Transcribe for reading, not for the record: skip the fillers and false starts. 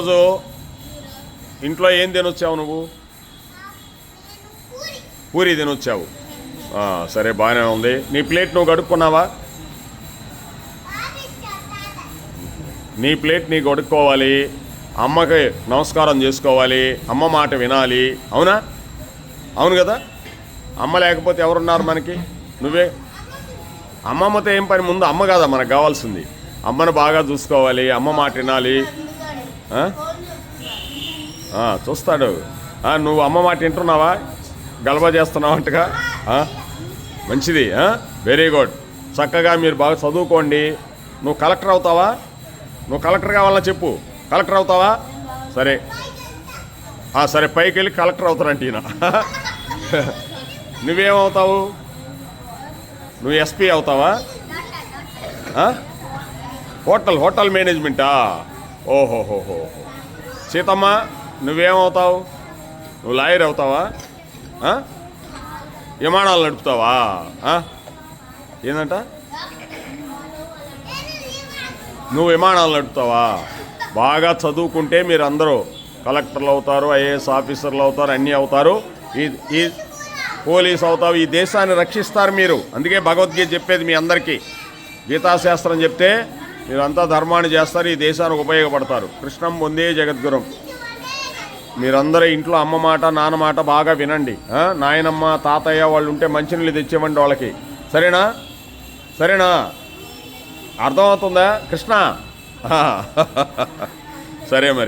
రోజు ఇంట్లో ఏం తినొచ్చావు నువ్వు? పూరి తినొచ్చావు. సరే, బాగానే ఉంది. నీ ప్లేట్ నువ్వు కడుక్కున్నావా? నీ ప్లేట్ నీ కడుక్కోవాలి, అమ్మకి నమస్కారం చేసుకోవాలి, అమ్మ మాట వినాలి. అవునా? అవును కదా. అమ్మ లేకపోతే ఎవరున్నారు మనకి? నువ్వే. అమ్మమ్మతో ఏం పని? ముందు అమ్మ కదా మనకు కావాల్సింది. అమ్మను బాగా చూసుకోవాలి, అమ్మ మాట వినాలి. చూస్తాడు. నువ్వు అమ్మ మాట వింటున్నావా? గలబా చేస్తున్నావు అంటగా. మంచిది. Very good. చక్కగా మీరు బాగా చదువుకోండి. నువ్వు కలెక్టర్ అవుతావా? నువ్వు కలెక్టర్ కావాలని చెప్పు. కలెక్టర్ అవుతావా? సరే సరే, పైకి వెళ్ళి కలెక్టర్ అవుతారంట ఈయన. నువ్వేమవుతావు? నువ్వు ఎస్పీ అవుతావా? హోటల్ మేనేజ్మెంటా? ఓహోహోహో. సీతమ్మ, నువ్వేమవుతావు? నువ్వు లాయర్ అవుతావా? విమానాలు నడుపుతావా? ఏందంట? నువ్వు విమానాలు నడుపుతావా? బాగా చదువుకుంటే మీరు అందరూ కలెక్టర్లు అవుతారు, ఐఏఎస్ ఆఫీసర్లు అవుతారు, అన్నీ అవుతారు. ఈ పోలీస్ అవుతావు. ఈ దేశాన్ని రక్షిస్తారు మీరు. అందుకే భగవద్గీత చెప్పేది మీ అందరికీ. గీతాశాస్త్రం చెప్తే మీరంతా ధర్మాన్ని చేస్తారు, ఈ దేశానికి ఉపయోగపడతారు. కృష్ణం వందే జగద్గురం. మీరందరూ ఇంట్లో అమ్మ మాట నాన్న మాట బాగా వినండి. నాయనమ్మ తాతయ్య వాళ్ళు ఉంటే మంచినీళ్ళు తెచ్చేవండి వాళ్ళకి. సరేనా? సరేనా? అర్థమవుతుందా కృష్ణ? సరే మరి.